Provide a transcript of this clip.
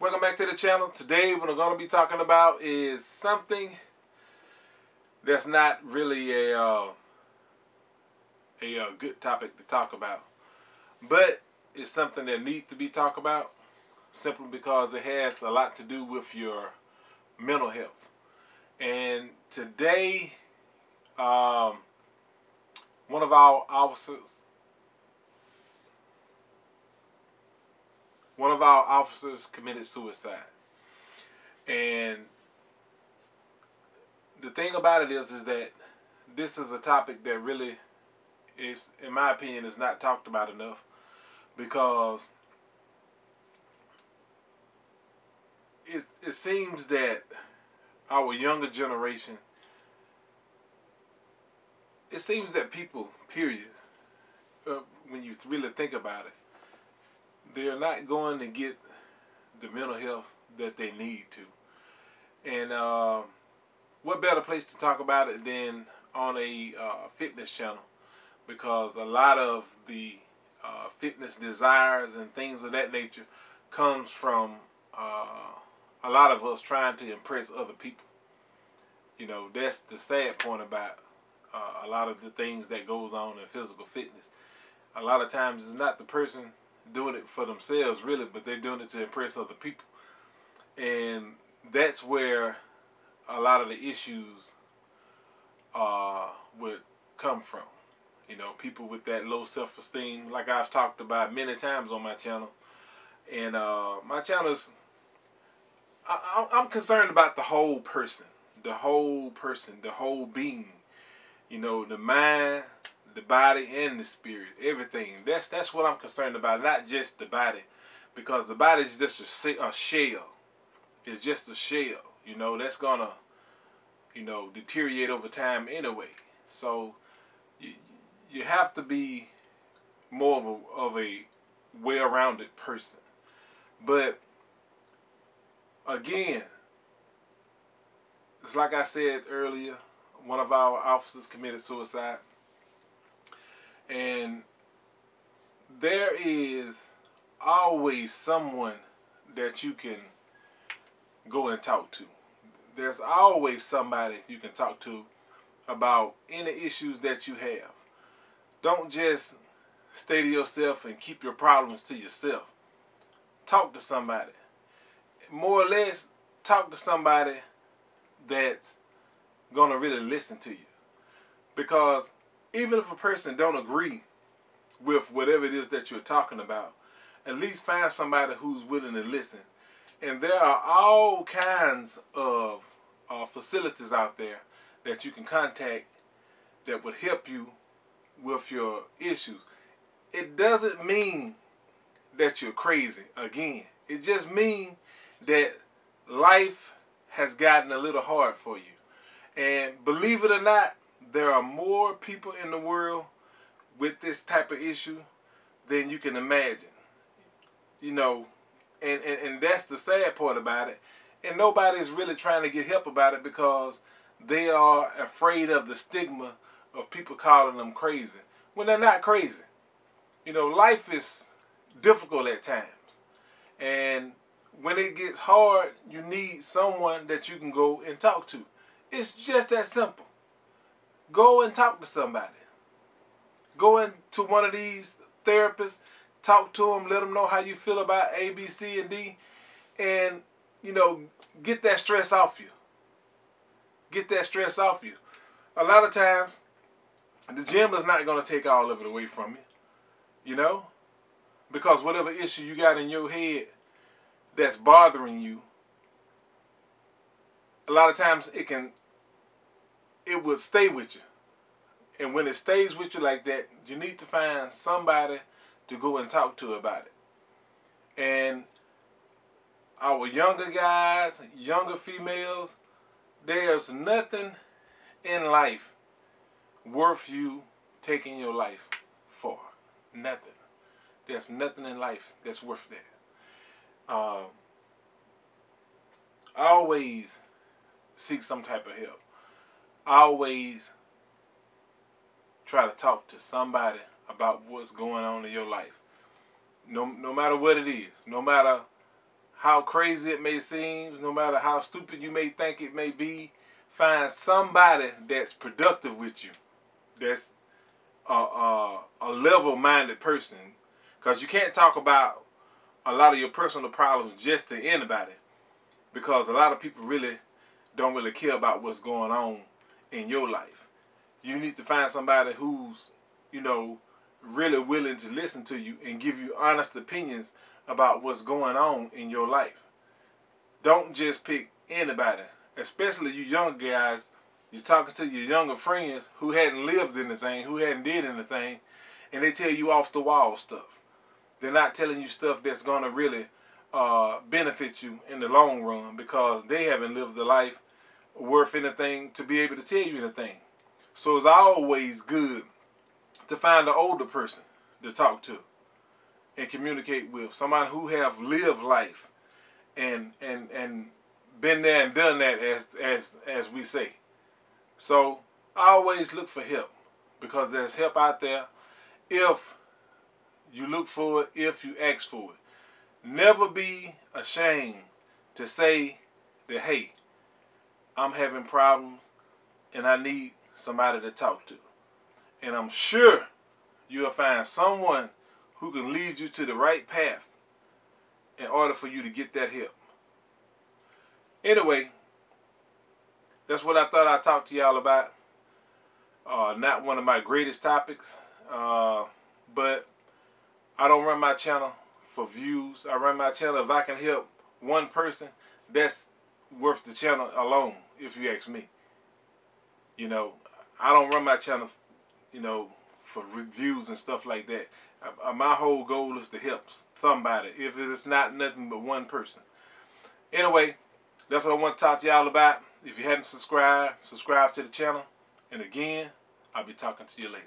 Welcome back to the channel. Today what I'm going to be talking about is something that's not really a good topic to talk about, but it's something that needs to be talked about simply because it has a lot to do with your mental health. And today, one of our officers committed suicide. And the thing about it is that this is a topic that really is, in my opinion, is not talked about enough, because it seems that our younger generation, it seems that people, period, when you really think about it, they're not going to get the mental health that they need to. And what better place to talk about it than on a fitness channel, because a lot of the fitness desires and things of that nature comes from a lot of us trying to impress other people. You know, that's the sad point about a lot of the things that goes on in physical fitness. A lot of times it's not the person doing it for themselves really, but they're doing it to impress other people. And that's where a lot of the issues would come from. You know, people with that low self-esteem, like I've talked about many times on my channel. And my channel is, I'm concerned about the whole person, the whole being. You know, the mind, the body, and the spirit, everything. That's what I'm concerned about, not just the body, because the body is just a shell. It's just a shell. You know, that's gonna, you know, deteriorate over time anyway. So you have to be more of a well-rounded person. But again, it's like I said earlier, one of our officers committed suicide. And there is always someone that you can go and talk to. There's always somebody you can talk to about any issues that you have. Don't just stay to yourself and keep your problems to yourself. Talk to somebody. More or less, talk to somebody that's gonna really listen to you. Because even if a person don't agree with whatever it is that you're talking about, at least find somebody who's willing to listen. And there are all kinds of facilities out there that you can contact that would help you with your issues. It doesn't mean that you're crazy. Again, it just means that life has gotten a little hard for you. And believe it or not, there are more people in the world with this type of issue than you can imagine. You know, and that's the sad part about it. And nobody's really trying to get help about it because they are afraid of the stigma of people calling them crazy, when they're not crazy. You know, life is difficult at times. And when it gets hard, you need someone that you can go and talk to. It's just that simple. Go and talk to somebody. Go into one of these therapists, talk to them, let them know how you feel about A, B, C, and D, and, you know, get that stress off you. Get that stress off you. A lot of times, the gym is not going to take all of it away from you, you know, because whatever issue you got in your head that's bothering you, a lot of times it would stay with you. And when it stays with you like that, you need to find somebody to go and talk to about it. And our younger guys, younger females, there's nothing in life worth you taking your life for. Nothing. There's nothing in life that's worth that. Always seek some type of help. Always try to talk to somebody about what's going on in your life. No matter what it is, no matter how crazy it may seem, no matter how stupid you may think it may be, find somebody that's productive with you, that's a level-minded person. Because you can't talk about a lot of your personal problems just to anybody, because a lot of people really don't really care about what's going on in your life. You need to find somebody who's, you know, really willing to listen to you and give you honest opinions about what's going on in your life. Don't just pick anybody, especially you young guys. You're talking to your younger friends who hadn't lived anything, who hadn't did anything, and they tell you off the wall stuff. They're not telling you stuff that's going to really benefit you in the long run, because they haven't lived a life worth anything to be able to tell you anything. So it's always good to find an older person to talk to and communicate with, somebody who have lived life and been there and done that, as we say. So I always look for help, because there's help out there if you look for it, if you ask for it. Never be ashamed to say that, hey, I'm having problems and I need somebody to talk to. And I'm sure you'll find someone who can lead you to the right path in order for you to get that help. Anyway, that's what I thought I'd talk to y'all about. Not one of my greatest topics, but I don't run my channel for views. I run my channel if I can help one person. That's worth the channel alone, if you ask me. You know, I don't run my channel, you know, for reviews and stuff like that. My whole goal is to help somebody, if it's not nothing but one person. Anyway, that's what I want to talk to y'all about. If you hadn't subscribed, subscribe to the channel. And again, I'll be talking to you later.